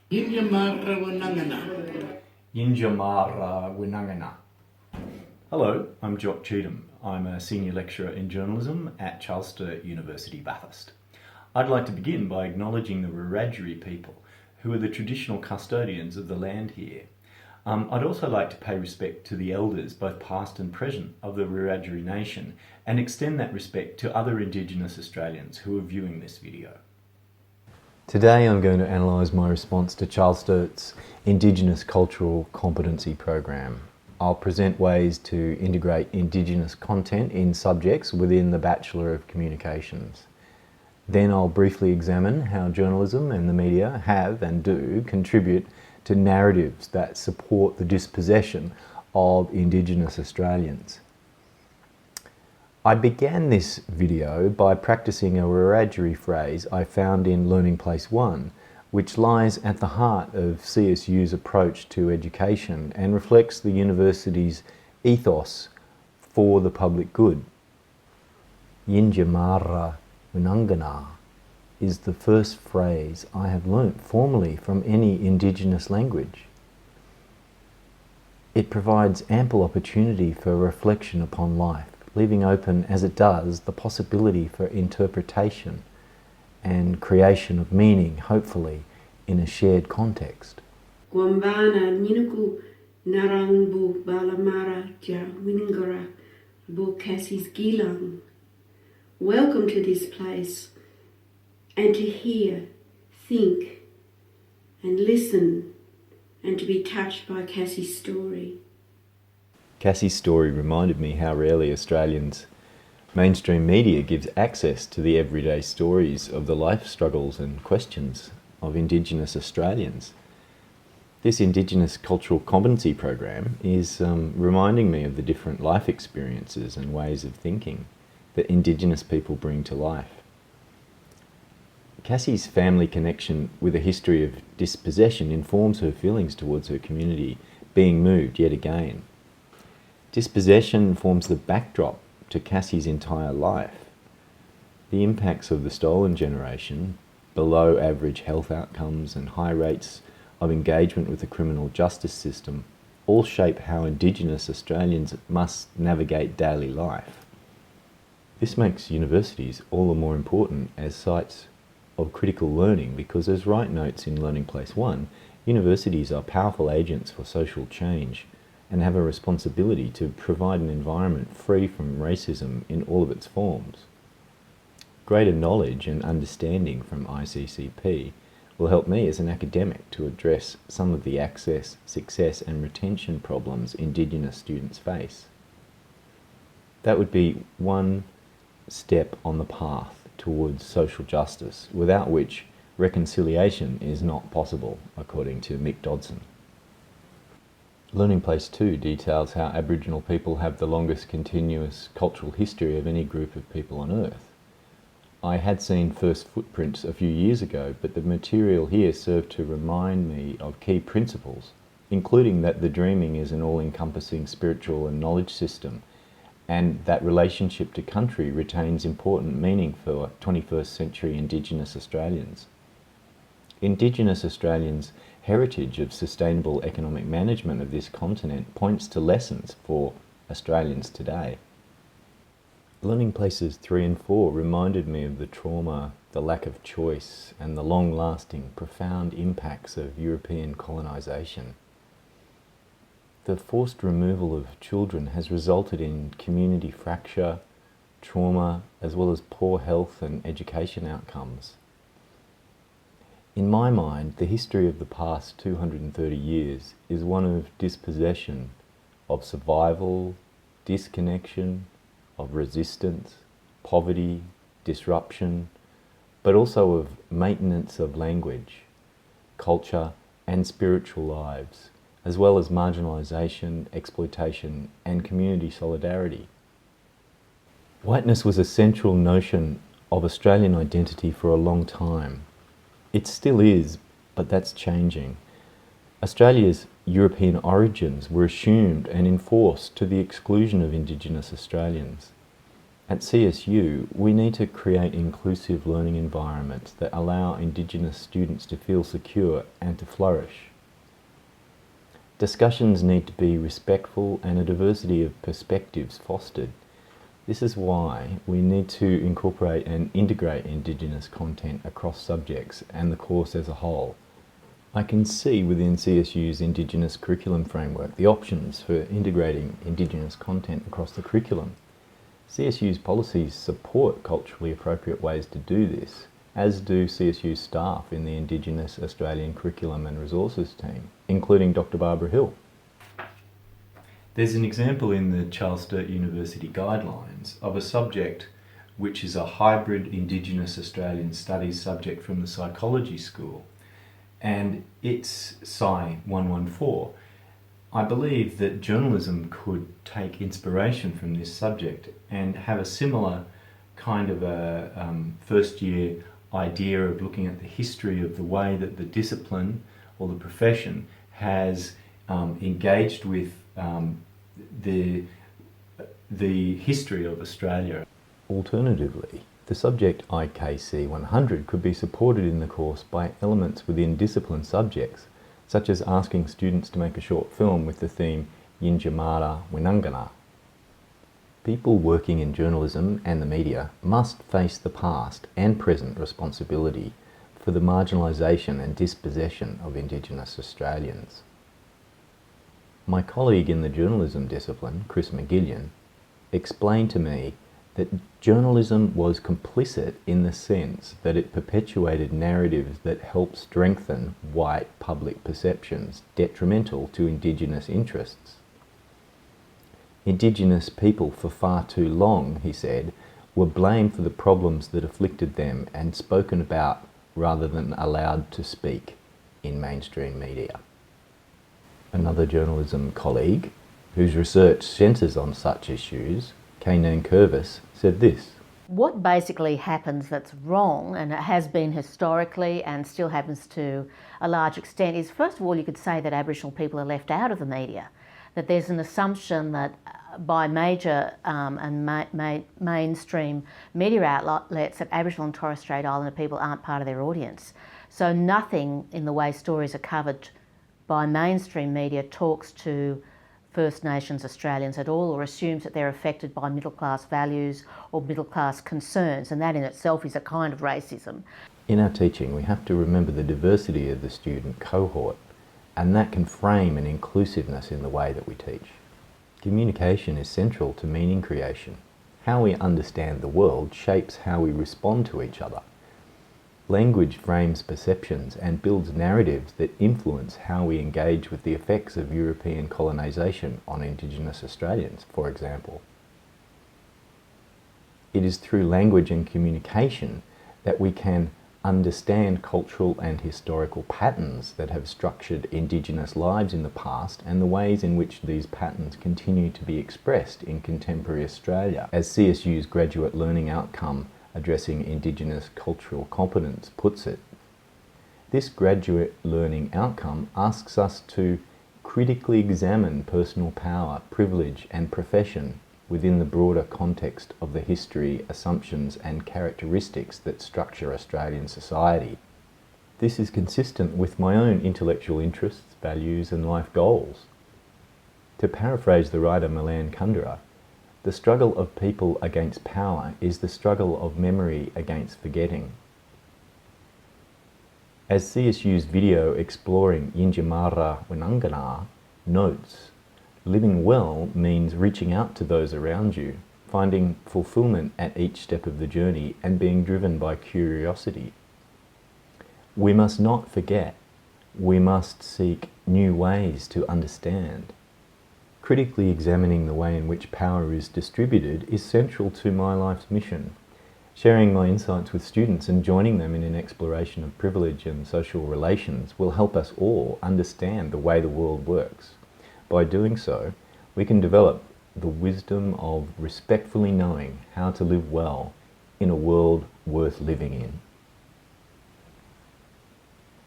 Yinjamara Winangana. Hello, I'm Jock Cheetham. I'm a senior lecturer in journalism at Charles Sturt University, Bathurst. I'd like to begin by acknowledging the Wiradjuri people, who are the traditional custodians of the land here. I'd also like to pay respect to the elders, both past and present, of the Wiradjuri Nation, and extend that respect to other Indigenous Australians who are viewing this video. Today I'm going to analyse my response to Charles Sturt's Indigenous Cultural Competency Program. I'll present ways to integrate Indigenous content in subjects within the Bachelor of Communications. Then I'll briefly examine how journalism and the media have and do contribute to narratives that support the dispossession of Indigenous Australians. I began this video by practicing a Wiradjuri phrase I found in Learning Place 1, which lies at the heart of CSU's approach to education and reflects the university's ethos for the public good. Yinjamara Winangana is the first phrase I have learnt formally from any Indigenous language. It provides ample opportunity for reflection upon life, leaving open, as it does, the possibility for interpretation and creation of meaning, hopefully, in a shared context. Gwambana ninuku narang bu balamara ja winingara bu kasis gilang. Welcome to this place, and to hear, think, and listen, and to be touched by Cassie's story. Cassie's story reminded me how rarely Australians' mainstream media gives access to the everyday stories of the life struggles and questions of Indigenous Australians. This Indigenous Cultural Competency Program is reminding me of the different life experiences and ways of thinking that Indigenous people bring to life. Cassie's family connection with a history of dispossession informs her feelings towards her community being moved yet again. Dispossession forms the backdrop to Cassie's entire life. The impacts of the stolen generation, below average health outcomes and high rates of engagement with the criminal justice system all shape how Indigenous Australians must navigate daily life. This makes universities all the more important as sites of critical learning because, as Wright notes in Learning Place 1, universities are powerful agents for social change and have a responsibility to provide an environment free from racism in all of its forms. Greater knowledge and understanding from ICCP will help me as an academic to address some of the access, success and retention problems Indigenous students face. That would be one step on the path towards social justice, without which reconciliation is not possible, according to Mick Dodson. Learning Place 2 details how Aboriginal people have the longest continuous cultural history of any group of people on Earth. I had seen first footprints a few years ago, but the material here served to remind me of key principles, including that the dreaming is an all-encompassing spiritual and knowledge system, and that relationship to country retains important meaning for 21st century Indigenous Australians. Indigenous Australians' heritage of sustainable economic management of this continent points to lessons for Australians today. Learning Places 3 and 4 reminded me of the trauma, the lack of choice, and the long-lasting, profound impacts of European colonisation. The forced removal of children has resulted in community fracture, trauma, as well as poor health and education outcomes. In my mind, the history of the past 230 years is one of dispossession, of survival, disconnection, of resistance, poverty, disruption, but also of maintenance of language, culture, and spiritual lives, as well as marginalisation, exploitation, and community solidarity. Whiteness was a central notion of Australian identity for a long time. It still is, but that's changing. Australia's European origins were assumed and enforced to the exclusion of Indigenous Australians. At CSU, we need to create inclusive learning environments that allow Indigenous students to feel secure and to flourish. Discussions need to be respectful and a diversity of perspectives fostered. This is why we need to incorporate and integrate Indigenous content across subjects and the course as a whole. I can see within CSU's Indigenous curriculum framework the options for integrating Indigenous content across the curriculum. CSU's policies support culturally appropriate ways to do this, as do CSU staff in the Indigenous Australian Curriculum and Resources team, including Dr. Barbara Hill. There's an example in the Charles Sturt University guidelines of a subject which is a hybrid Indigenous Australian Studies subject from the psychology school, and it's Sci 114. I believe that journalism could take inspiration from this subject and have a similar kind of a first year idea of looking at the history of the way that the discipline or the profession has engaged with the history of Australia. Alternatively, the subject IKC 100 could be supported in the course by elements within discipline subjects, such as asking students to make a short film with the theme Yinjamara Winangana. People working in journalism and the media must face the past and present responsibility for the marginalisation and dispossession of Indigenous Australians. My colleague in the journalism discipline, Chris McGillion, explained to me that journalism was complicit in the sense that it perpetuated narratives that helped strengthen white public perceptions detrimental to Indigenous interests. Indigenous people for far too long, he said, were blamed for the problems that afflicted them and spoken about rather than allowed to speak in mainstream media. Another journalism colleague, whose research centres on such issues, Kaineen Curvis, said this. What basically happens that's wrong, and it has been historically and still happens to a large extent, is first of all you could say that Aboriginal people are left out of the media, that there's an assumption that by major and mainstream media outlets that Aboriginal and Torres Strait Islander people aren't part of their audience. So nothing in the way stories are covered by mainstream media talks to First Nations Australians at all, or assumes that they're affected by middle class values or middle class concerns, and that in itself is a kind of racism. In our teaching, we have to remember the diversity of the student cohort, and that can frame an inclusiveness in the way that we teach. Communication is central to meaning creation. How we understand the world shapes how we respond to each other. Language frames perceptions and builds narratives that influence how we engage with the effects of European colonisation on Indigenous Australians, for example. It is through language and communication that we can understand cultural and historical patterns that have structured Indigenous lives in the past and the ways in which these patterns continue to be expressed in contemporary Australia, as CSU's graduate learning outcome addressing Indigenous cultural competence puts it. This graduate learning outcome asks us to critically examine personal power, privilege and profession within the broader context of the history, assumptions and characteristics that structure Australian society. This is consistent with my own intellectual interests, values and life goals. To paraphrase the writer Milan Kundera, the struggle of people against power is the struggle of memory against forgetting. As CSU's video exploring Yinjamara Winangana notes, living well means reaching out to those around you, finding fulfillment at each step of the journey and being driven by curiosity. We must not forget. We must seek new ways to understand. Critically examining the way in which power is distributed is central to my life's mission. Sharing my insights with students and joining them in an exploration of privilege and social relations will help us all understand the way the world works. By doing so, we can develop the wisdom of respectfully knowing how to live well in a world worth living in.